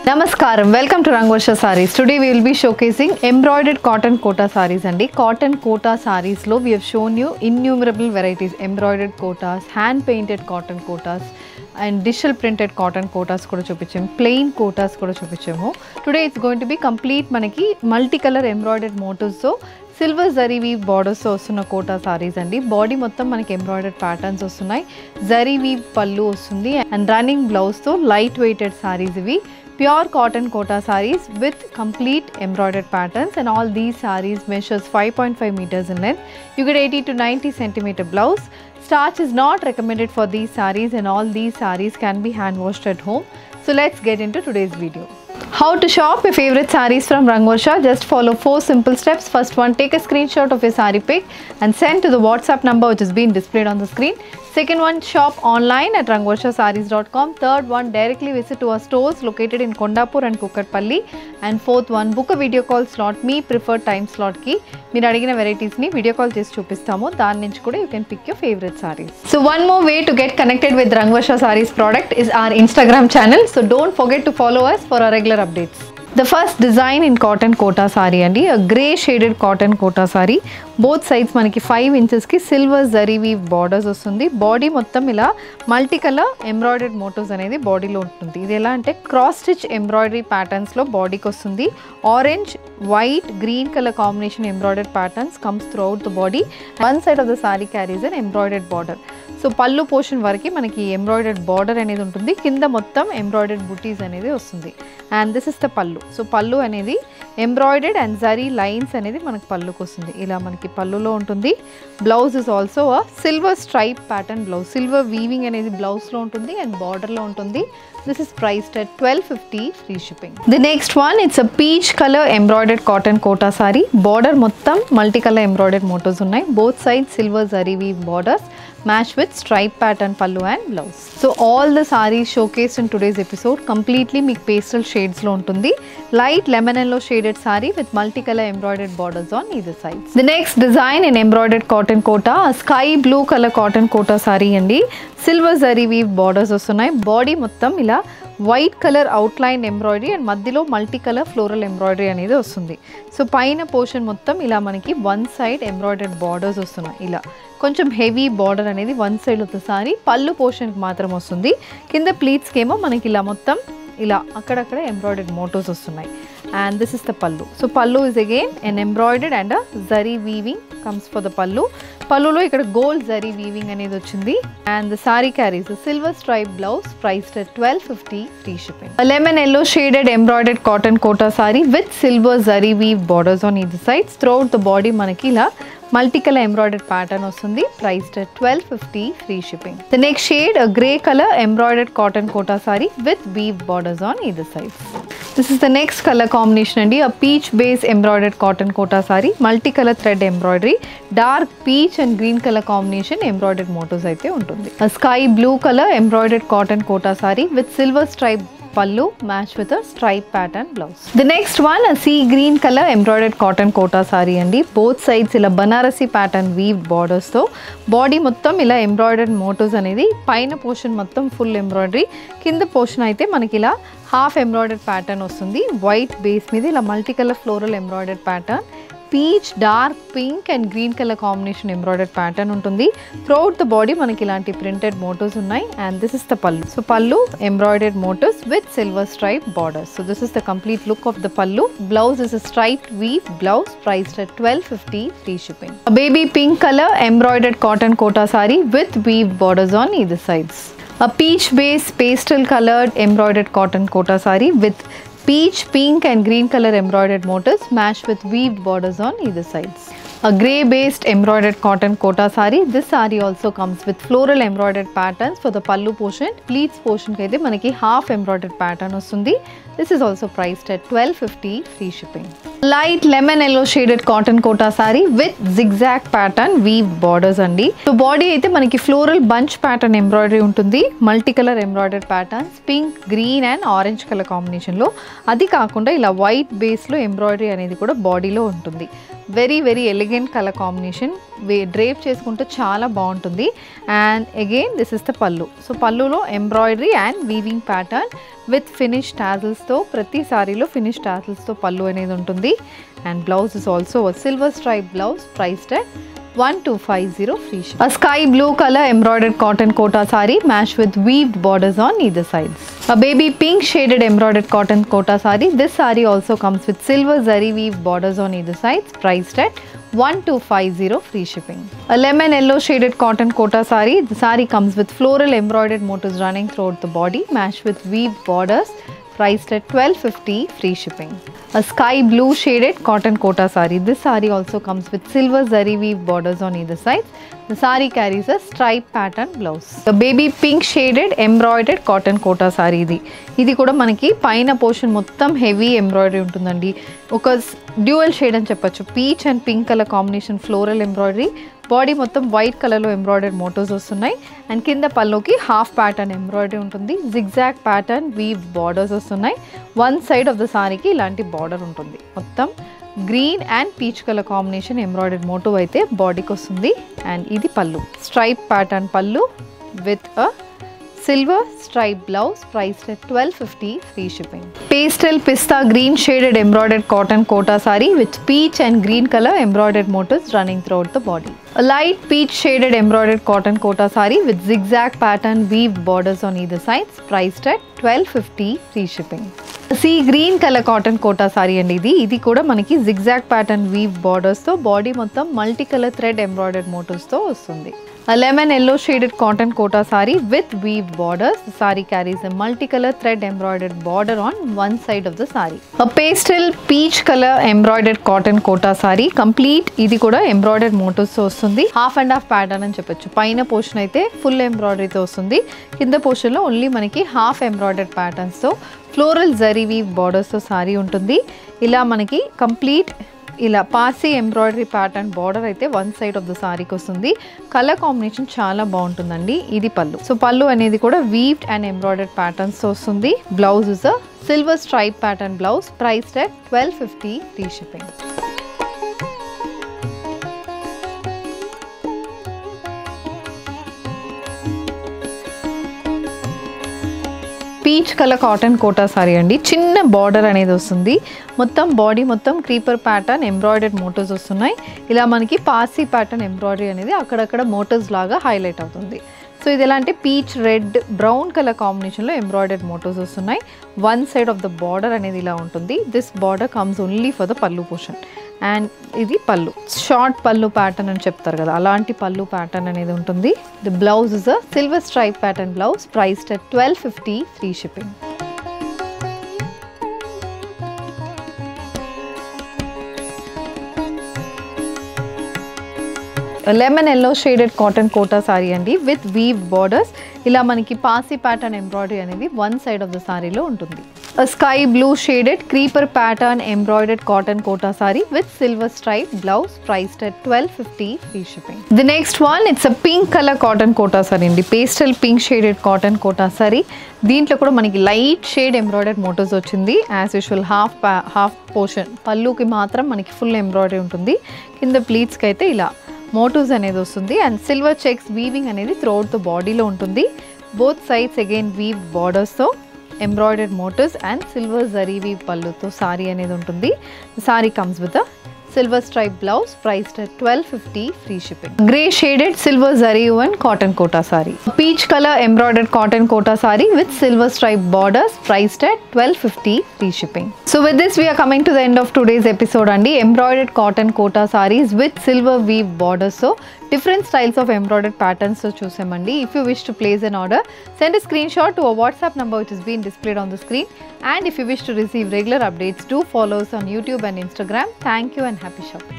Namaskaram, welcome to Rangvarsha Sarees. Today we will be showcasing embroidered cotton kota sarees andi. Cotton kota sarees lo we have shown you innumerable varieties, embroidered kotas, hand painted cotton kotas and digital printed cotton kotas kuda chupicham, plain kotas kuda chupichamu. Today it's going to be complete manaki multicolor embroidered motifs so silver zari weave borders వస్తున్న కోటా సారీస్ అండి. Body మొత్తం మనకి embroidered patterns వస్తున్నాయి. Zari weave pallu వస్తుంది and running బ్లౌజ్తో light weighted saris ఇవి. Pure cotton Kota sarees with complete embroidered patterns and all these sarees measures 5.5 meters in length. You get 80 to 90 centimeter blouse. Starch is not recommended for these sarees and all these sarees can be hand washed at home. So let's get into today's video. How to shop your favorite sarees from Rangvarsha? Just follow 4 simple steps. First one, take a screenshot of your saree pic and send to the WhatsApp number which is being displayed on the screen. Second one, shop online at rangvarshasarees.com. Third one, directly visit to our stores located in Kondapur and Kukatpalli. And fourth one, book a video call slot, me preferred time slot ki. మీరు అడిగిన varieties ని video call చేసి చూపిస్తాము. దాని నుంచి కూడా you can pick your favorite sarees. So one more way to get connected with Rangvarsha Sarees product is our Instagram channel. So don't forget to follow us for our regular updates. The first design in cotton kota saree andi, a grey shaded cotton kota saree. Both sides manaki 5 inches ki silver zari weave borders vastundi. Body mottam ila multi color embroidered motifs anedi body lo untundi. Idi ela ante cross stitch embroidery patterns lo body ki vastundi. Orange, white, green color combination embroidered patterns comes throughout the body. One side of the saree carries an embroidered border. So pallu portion variki manaki embroidered border anedi untundi. Kinda mottam embroidered booties anedi vastundi. And this is the pallu. So pallu అనేది embroidered and zari lines అనేది మనకి పళ్ళుకి వస్తుంది. ఇలా మనకి పళ్ళులో ఉంటుంది. Blouse is also a silver stripe pattern blouse. Silver weaving అనేది బ్లౌజ్లో ఉంటుంది అండ్ బార్డర్లో ఉంటుంది. This is priced at 1250 free shipping. The next one, it's a peach color embroidered cotton kota saree. Border మొత్తం multicolor embroidered motifs ఉన్నాయి. Both sides silver zari weave borders matched with stripe pattern pallu and blouse. So all the sarees showcased in today's episode completely మీకు pastel shades లో ఉంటుంది. Light lemon yellow shaded saree with multicolor embroidered borders on either sides. The next design in embroidered cotton kota, a sky blue color cotton kota saree అండి. Silver zari weave borders వస్తున్నాయి. Body మొత్తం ఇలా white colour outline embroidery and మధ్యలో multi colour floral embroidery అనేది వస్తుంది. So పైన portion మొత్తం ఇలా మనకి వన్ సైడ్ ఎంబ్రాయిడర్డ్ బార్డర్స్ వస్తున్నాయి. ఇలా కొంచెం హెవీ బార్డర్ అనేది వన్ సైడ్ ఒకసారి పళ్ళు పోర్షన్కి మాత్రం వస్తుంది. కింద ప్లీట్స్కి ఏమో మనకి ఇలా మొత్తం ఇలా అక్కడక్కడ ఎంబ్రాయిడర్డ్ మోటివ్స్ వస్తున్నాయి. And this is the pallu. So pallu is again an embroidered and a zari weaving comes for the pallu. Pallulo ikkada gold zari weaving anedi ochindi and the saree carries a silver stripe blouse priced at 1250 free shipping. A lemon yellow shaded embroidered cotton kota saree with silver zari weave borders on either sides. Throughout the body manaki ila multicolor embroidered pattern వస్తుంది. Priced at 1250 free shipping. The next shade, a grey color embroidered cotton kota saree with weave borders on either side. This is the next color combination andi, a peach base embroidered cotton kota saree, multicolor thread embroidery, dark peach and green color combination embroidered motifs aithe untundi. A sky blue color embroidered cotton kota saree with silver stripe pallu matched with a stripe pattern blouse. The next one, a sea green color embroidered cotton kota saree andi. Both sides ila banarasi pattern weaved borders tho body mottam ila embroidered motifs anedi paina portion mottam full embroidery, kinda portion aithe manaki ila half embroidered pattern వస్తుంది. White base మీద ఇలా multi colour floral embroidered pattern, peach, dark pink and green colour combination embroidered pattern ఉంటుంది. Throughout the body మనకి ఇలాంటి printed motifs ఉన్నాయి. And this is the pallu. So pallu embroidered motifs with silver stripe borders. So this is the complete look of the pallu. Blouse is a striped weave blouse priced at 1250 free shipping. A baby pink color embroidered cotton kota saree with weave borders on either sides. A peach base pastel colored embroidered cotton kota saree with peach, pink and green color embroidered motifs matched with weaved borders on either sides. A grey based embroidered cotton kota saree. This saree also comes with floral embroidered patterns for the pallu portion. Pleats portion ki aithe manaki half embroidered pattern vastundi. This is also priced at 1250 free shipping. Light lemon yellow shaded cotton kota saree with zigzag pattern weave borders andi. So body aithe manaki floral bunch pattern embroidery untundi. Multicolor embroidered patterns, pink, green and orange color combination lo. Adi kaakunda ila white base lo embroidery anedi kuda body lo untundi. Very elegant color combination. Drape చేసుకుంటే చాలా బాగుంటుంది. And again this is the pallu. So పల్లులో embroidery and weaving pattern, with finish tassels తో ప్రతి సారీలో finish tassels తో పళ్ళు అనేది ఉంటుంది and blouse is also silver stripe blouse priced at 1250 free shipping. A sky blue color embroidered cotton kota saree matched with weaved borders on either sides. A baby pink shaded embroidered cotton kota saree. This saree also comes with silver zari weave borders on either sides, priced at 1250 free shipping. A lemon yellow shaded cotton kota saree. The saree comes with floral embroidered motifs running throughout the body, matched with weaved borders, priced at 1250 free shipping. A sky blue shaded cotton kota saree. This saree also comes with silver zari weave borders on either side. The saree carries a stripe pattern blouse. The baby pink shaded embroidered cotton kota saree ఇది కూడా మనకి పైన portion మొత్తం heavy embroidery ఉంటుందండి. ఒక dual shade అని చెప్పొచ్చు. Peach and pink colour combination floral embroidery. Body మొత్తం వైట్ కలర్లో ఎంబ్రాయిడర్డ్ మోటివ్స్ వస్తున్నాయి అండ్ కింద పల్లోకి హాఫ్ ప్యాటర్న్ ఎంబ్రాయిడరీ ఉంటుంది. జిగ్జాగ్ ప్యాటర్న్ వీవ్ బార్డర్స్ వస్తున్నాయి. వన్ సైడ్ ఆఫ్ ద సారీకి ఇలాంటి బార్డర్ ఉంటుంది. మొత్తం green and peach colour combination embroidered motif అయితే బాడీకి వస్తుంది అండ్ ఇది pallu. Stripe pattern pallu with a silver stripe blouse priced at 1250 free shipping. Pastel pista green shaded embroidered cotton kota saree with peach and green color embroidered motifs running throughout the body. A light peach shaded embroidered cotton kota saree with zigzag pattern weaved borders on either sides, priced at 1250 free shipping. Sea green color cotton kota saree and ఇది కూడా మనకి zigzag pattern weave borders తో బాడీ మొత్తం multi colour thread embroidered motifs తో వస్తుంది. A lemon yellow shaded cotton kota saree with weaved borders. The saree carries a multicolor thread embroidered border on one side of the saree. A pastel peach color embroidered cotton kota saree. Complete ఇది కూడా embroidered motifs తో వస్తుంది. Half and half pattern అని చెప్పొచ్చు. పైన portion అయితే full ఎంబ్రాయిడరీతో వస్తుంది. కింద పోర్షన్లో ఓన్లీ మనకి హాఫ్ ఎంబ్రాయిడర్డ్ ప్యాటర్న్స్తో ఫ్లోరల్ జరీ వీవ్ బార్డర్స్తో సారీ ఉంటుంది. ఇలా మనకి కంప్లీట్ ఇలా పాసీ ఎంబ్రాయిడరీ ప్యాటర్న్ బార్డర్ అయితే వన్ సైడ్ ఆఫ్ ద సారీకి వస్తుంది. కలర్ కాంబినేషన్ చాలా బాగుంటుందండి. ఇది పళ్ళు. సో పళ్ళు అనేది కూడా వీవ్డ్ అండ్ ఎంబ్రాయిడర్డ్ ప్యాటర్న్స్ వస్తుంది. Blouse is a silver stripe pattern blouse priced at 1250 free shipping. Peach colour cotton Kota sari అండి. చిన్న బార్డర్ అనేది వస్తుంది. మొత్తం బాడీ మొత్తం క్రీపర్ ప్యాటర్న్ ఎంబ్రాయిడర్డ్ మోటివ్స్ వస్తున్నాయి. ఇలా మనకి పాసీ ప్యాటర్న్ ఎంబ్రాయిడరీ అనేది అక్కడక్కడ మోటివ్స్ లాగా హైలైట్ అవుతుంది. సో ఇది ఎలాంటి పీచ్ రెడ్ బ్రౌన్ కలర్ కాంబినేషన్లో ఎంబ్రాయిడర్డ్ మోటివ్స్ వస్తున్నాయి. One side of the border అనేది ఇలా ఉంటుంది. This border comes only for the పల్లు పోర్షన్ అండ్ ఇది పళ్ళు. షార్ట్ పళ్ళు ప్యాటర్న్ అని చెప్తారు కదా, అలాంటి పళ్ళు ప్యాటర్న్ అనేది ఉంటుంది. The blouse is a silver stripe pattern blouse priced at 1250 free shipping. Lemon yellow shaded cotton Kota sari అండి విత్ వీవ్ బార్డర్స్. ఇలా మనకి పాసీ ప్యాటర్న్ ఎంబ్రాయిడరీ అనేది వన్ సైడ్ ఆఫ్ ద సారీలో ఉంటుంది. A sky blue shaded creeper pattern embroidered cotton kota saree with silver stripe blouse priced at 1250 free shipping. The next one, it's a pink color cotton kota saree andi. Pastel pink shaded cotton kota saree. దీంట్లో కూడా మనకి light shade embroidered motifs వచ్చింది. As usual half portion పళ్ళుకి మాత్రం మనకి full embroidery ఉంటుంది. కింద ప్లీట్స్కి అయితే ఇలా మోటివ్స్ అనేది వస్తుంది అండ్ సిల్వర్ చెక్స్ వీవింగ్ అనేది త్రూఅవుట్ ద బాడీలో ఉంటుంది. బోత్ సైడ్స్ అగైన్ వీవ్ బార్డర్స్తో embroidered motifs and silver zari weave పళ్ళుతో సారీ అనేది ఉంటుంది. Sari comes with silver stripe blouse priced at 1250 free shipping. Grey shaded silver zari woven cotton kota saree. Peach color embroidered cotton kota saree with silver stripe borders priced at 1250 free shipping. So with this we are coming to the end of today's episode andi. Embroidered cotton kota sarees with silver weave borders. So different styles of embroidered patterns so చూసామండి. If you wish to place an order, send a screenshot to a WhatsApp number which is being displayed on the screen. And if you wish to receive regular updates, do follow us on YouTube and Instagram. Thank you and happy shopping.